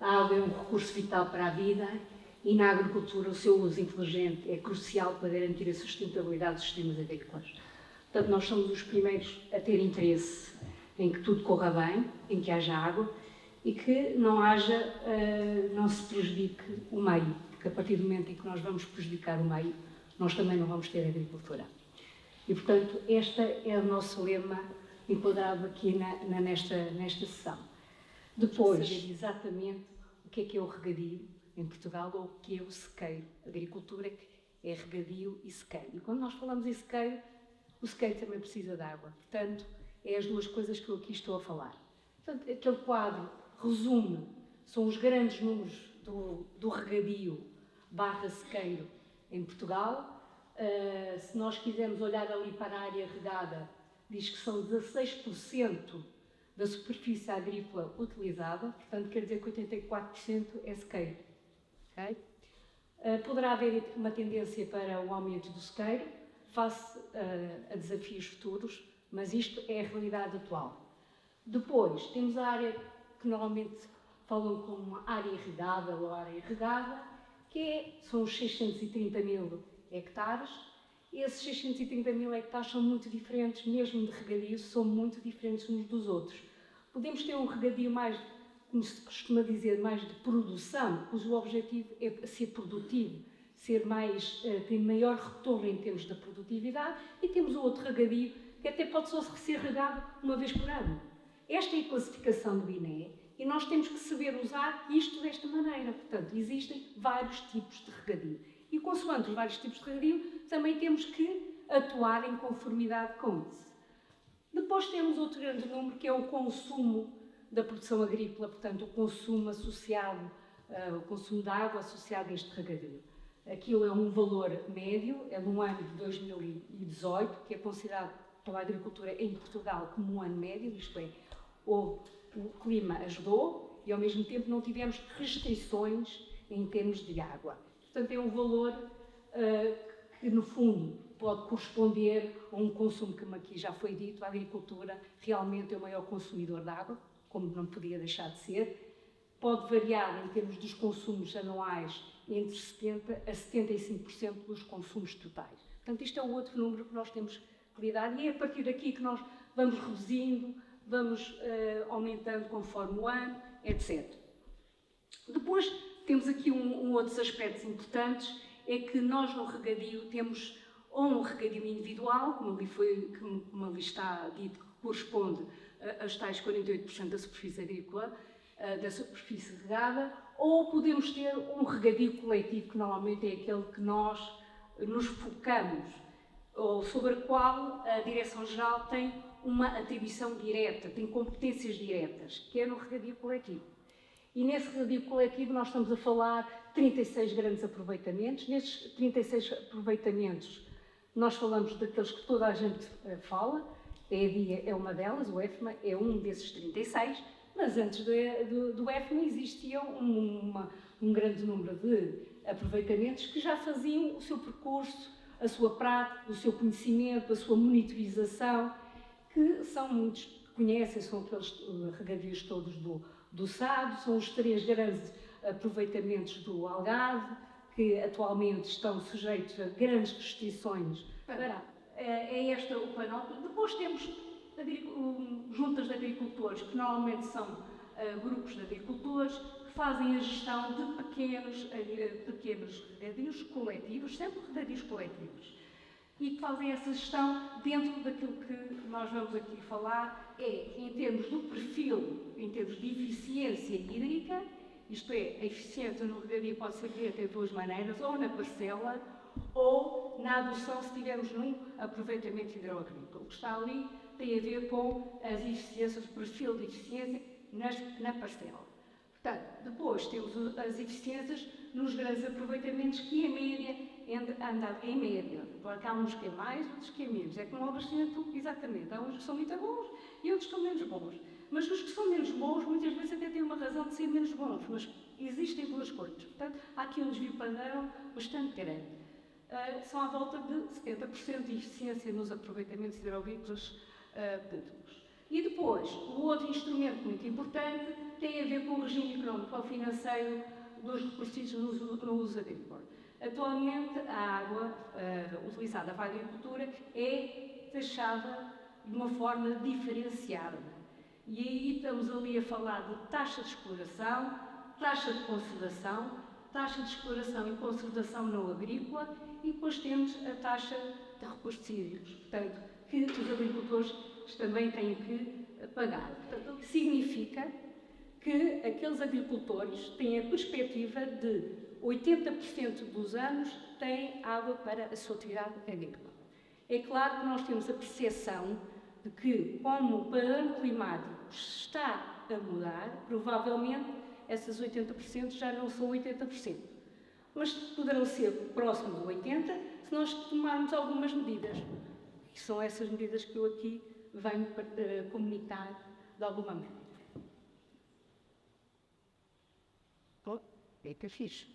A água é um recurso vital para a vida e na agricultura o seu uso inteligente é crucial para garantir a sustentabilidade dos sistemas agrícolas. Portanto, nós somos os primeiros a ter interesse em que tudo corra bem, em que haja água e que não se prejudique o meio, porque a partir do momento em que nós vamos prejudicar o meio, nós também não vamos ter agricultura. E, portanto, este é o nosso lema enquadrado aqui nesta sessão. Depois, saber exatamente o que é o regadio em Portugal ou o que é o sequeiro. A agricultura é regadio e sequeiro. E quando nós falamos em sequeiro, o sequeiro também precisa de água. Portanto, é as duas coisas que eu aqui estou a falar. Portanto, aquele quadro resume, são os grandes números do regadio / sequeiro em Portugal. Se nós quisermos olhar ali para a área regada, diz que são 16% da superfície agrícola utilizada, portanto quer dizer que 84% é sequeiro. Okay? Poderá haver uma tendência para o aumento do sequeiro face a desafios futuros, mas isto é a realidade atual. Depois temos a área que normalmente falam como área irrigável ou área regada, são os 630 mil hectares. Esses 630 mil hectares são muito diferentes, mesmo de regadio, são muito diferentes uns dos outros. Podemos ter um regadio mais, como se costuma dizer, mais de produção, cujo objetivo é ser produtivo, ter maior retorno em termos de produtividade, e temos o outro regadio que até pode só ser regado uma vez por ano. Esta é a classificação do INE e nós temos que saber usar isto desta maneira. Portanto, existem vários tipos de regadio. E, consoante os vários tipos de regadio, também temos que atuar em conformidade com isso. Depois temos outro grande número, que é o consumo da produção agrícola, portanto, o consumo associado, o consumo de água associado a este regadio. Aquilo é um valor médio, é no ano de 2018, que é considerado pela agricultura em Portugal como um ano médio, isto é, o clima ajudou e, ao mesmo tempo, não tivemos restrições em termos de água. Portanto, é um valor que, no fundo, pode corresponder a um consumo, como aqui já foi dito, a agricultura realmente é o maior consumidor de água, como não podia deixar de ser. Pode variar em termos dos consumos anuais entre 70% a 75% dos consumos totais. Portanto, isto é o outro número que nós temos que lidar e é a partir daqui que nós vamos reduzindo, vamos aumentando conforme o ano, etc. Depois, temos aqui outros aspectos importantes, é que nós no regadio temos ou um regadio individual, como ali está dito, que corresponde aos tais 48% da superfície agrícola, da superfície regada, ou podemos ter um regadio coletivo, que normalmente é aquele que nós nos focamos, ou sobre o qual a Direção-Geral tem uma atribuição direta, tem competências diretas, que é no regadio coletivo. E nesse regadio coletivo nós estamos a falar 36 grandes aproveitamentos. Nestes 36 aproveitamentos nós falamos daqueles que toda a gente fala, a EDIA é uma delas, o EFMA é um desses 36, mas antes do EFMA existia um grande número de aproveitamentos que já faziam o seu percurso, a sua prática, o seu conhecimento, a sua monitorização, que são muitos que conhecem, são aqueles regadios todos do Sado, são os 3 grandes aproveitamentos do Algarve, que atualmente estão sujeitos a grandes restrições. É este o panóplia. Depois temos juntas de agricultores, que normalmente são grupos de agricultores, que fazem a gestão de pequenos regadios coletivos, sempre regadios coletivos, e que fazem essa gestão dentro daquilo que nós vamos aqui falar, em termos do perfil, em termos de eficiência hídrica, isto é, a eficiência no regadio pode ser feita de 2 maneiras, ou na parcela, ou na adoção, se tivermos num aproveitamento hidroagrícola. O que está ali tem a ver com as eficiências, o perfil de eficiência na parcela. Portanto, depois temos as eficiências nos grandes aproveitamentos, que em média andam em média. Porque há uns que é mais, outros que é menos. É como o abastecimento, exatamente. Há uns que são muito bons e outros que são menos bons. Mas os que são menos bons, muitas vezes até têm uma razão de ser menos bons, mas existem 2 coisas. Portanto, há aqui um desvio padrão bastante grande. São à volta de 70% de eficiência nos aproveitamentos hidroagrícolas. E depois, o outro instrumento muito importante tem a ver com o regime económico ou financeiro dos recursos no uso agrícola. Atualmente, a água utilizada para a agricultura é taxada de uma forma diferenciada. E aí estamos ali a falar de taxa de exploração, taxa de conservação, taxa de exploração e conservação não agrícola e depois temos a taxa de recursos hídricos, portanto, que os agricultores também têm que pagar. Portanto, o que significa que aqueles agricultores têm a perspectiva de 80% dos anos têm água para a sua atividade agrícola. É claro que nós temos a percepção de que, como o padrão climático está a mudar, provavelmente essas 80% já não são 80%. Mas poderão ser próximos de 80% se nós tomarmos algumas medidas. E são essas medidas que eu aqui venho comunicar de alguma maneira. É que é fixe.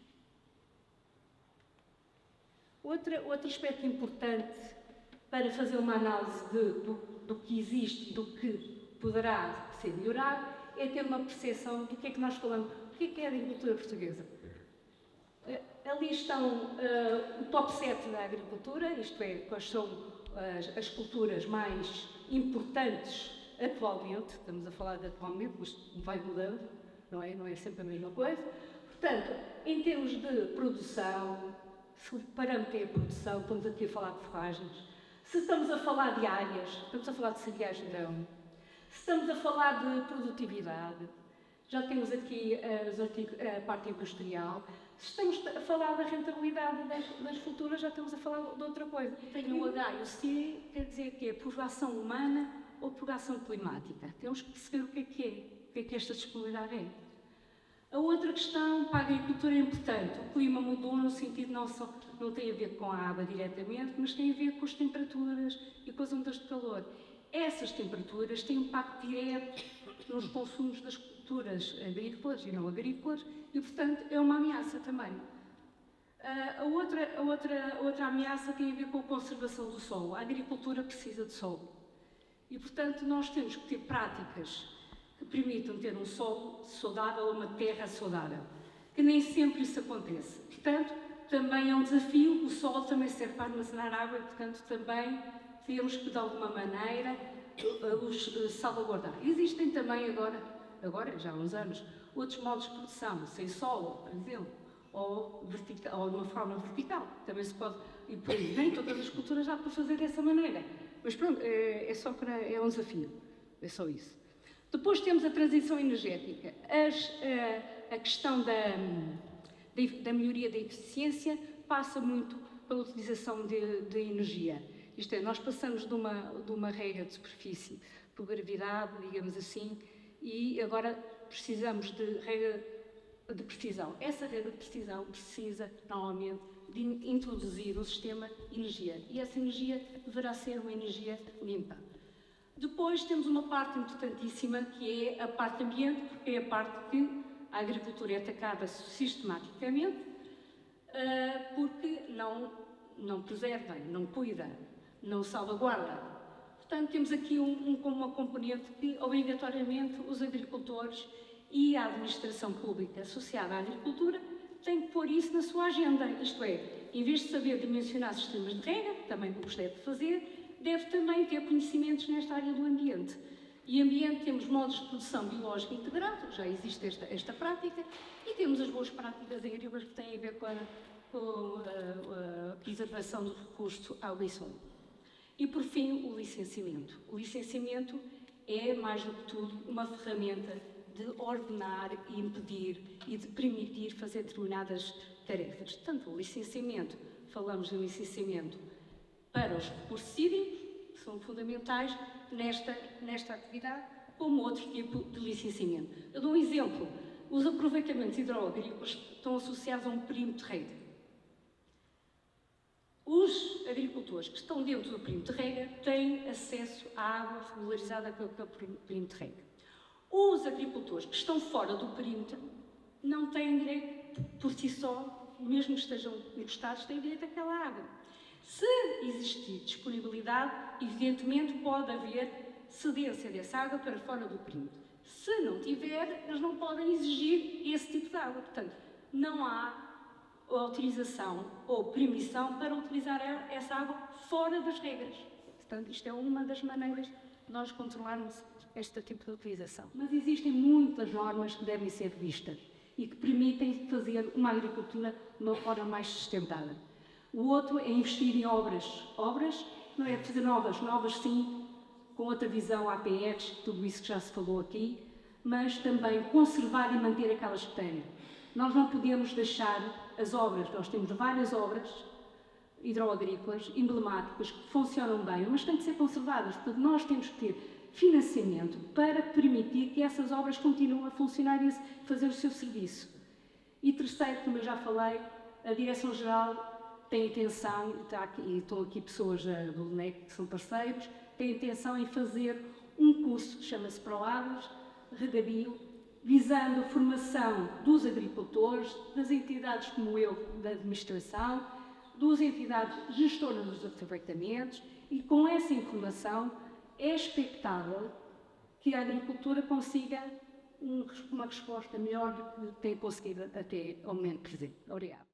Outro aspecto importante para fazer uma análise do que existe e do que poderá ser melhorado é ter uma percepção do que é que nós falamos, o que é a agricultura portuguesa. Ali estão o top 7 da agricultura, isto é, quais são as culturas mais importantes atualmente, estamos a falar de atualmente, mas vai mudando, não é sempre a mesma coisa. Portanto, em termos de produção, se o parâmetro é a produção, estamos aqui a falar de forragens. Se estamos a falar de áreas, estamos a falar de cereais de grão. Se estamos a falar de produtividade, já temos aqui a parte industrial. Se estamos a falar da rentabilidade das culturas, já estamos a falar de outra coisa. Tem o H e o C, quer dizer que é purgação humana ou purgação climática. Temos que perceber o que é que esta disponibilidade é. A outra questão para a agricultura é importante. O clima mudou no sentido não tem a ver com a água diretamente, mas tem a ver com as temperaturas e com as ondas de calor. Essas temperaturas têm impacto direto nos consumos das culturas agrícolas e não agrícolas e, portanto, é uma ameaça também. A outra ameaça tem a ver com a conservação do solo. A agricultura precisa de solo. E, portanto, nós temos que ter práticas que permitam ter um solo saudável, uma terra saudável, que nem sempre isso acontece. Portanto, também é um desafio, o solo também serve para armazenar água e, portanto, também temos que, de alguma maneira, os salvaguardar. Existem também agora já há uns anos, outros modos de produção, sem solo, por exemplo, ou de uma forma vertical, também se pode, e por aí, nem todas as culturas já para fazer dessa maneira. Mas pronto, é um desafio, é só isso. Depois temos a transição energética. A questão da melhoria da eficiência passa muito pela utilização de energia. Isto é, nós passamos de uma regra de superfície por gravidade, digamos assim, e agora precisamos de regra de precisão. Essa regra de precisão precisa, normalmente, de introduzir um sistema de energia. E essa energia deverá ser uma energia limpa. Depois temos uma parte importantíssima que é a parte ambiente, porque é a parte que a agricultura é atacada sistematicamente, porque não preserva, não cuida, não salvaguarda. Portanto, temos aqui uma componente que, obrigatoriamente, os agricultores e a administração pública associada à agricultura têm que pôr isso na sua agenda. Isto é, em vez de saber dimensionar sistemas de rega, também o que deve fazer, deve também ter conhecimentos nesta área do ambiente. E ambiente temos modos de produção biológica integrado, já existe esta prática, e temos as boas práticas agrícolas que têm a ver com a preservação do recurso ao solo. E, por fim, o licenciamento. O licenciamento é, mais do que tudo, uma ferramenta de ordenar e impedir e de permitir fazer determinadas tarefas. Tanto o licenciamento, falamos de licenciamento para os recursos hídricos, que são fundamentais nesta atividade, como outro tipo de licenciamento. Eu dou um exemplo. Os aproveitamentos hidroagrícolas estão associados a um perímetro de rega. Os agricultores que estão dentro do perímetro de rega têm acesso à água regularizada pelo perímetro de rega. Os agricultores que estão fora do perímetro não têm direito, por si só, mesmo que estejam encostados, têm direito àquela água. Se existir disponibilidade, evidentemente pode haver cedência dessa água para fora do perímetro. Se não tiver, eles não podem exigir esse tipo de água. Portanto, não há autorização ou permissão para utilizar essa água fora das regras. Portanto, isto é uma das maneiras de nós controlarmos este tipo de utilização. Mas existem muitas normas que devem ser vistas e que permitem fazer uma agricultura de uma forma mais sustentável. O outro é investir em obras. Obras não é fazer novas sim, com outra visão, APRs, tudo isso que já se falou aqui, mas também conservar e manter aquelas que têm. Nós não podemos deixar as obras, nós temos várias obras hidroagrícolas emblemáticas que funcionam bem, mas têm que ser conservadas, portanto nós temos que ter financiamento para permitir que essas obras continuem a funcionar e a fazer o seu serviço. E terceiro, como eu já falei, a Direção-Geral tem intenção, e estão aqui pessoas do LNEC que são parceiros, tem intenção em fazer um curso que chama-se ProAgros, Regadio, visando a formação dos agricultores, das entidades como eu, da administração, das entidades gestoras dos aproveitamentos, e com essa informação é expectável que a agricultura consiga uma resposta melhor do que tem conseguido até ao momento presente. Obrigada.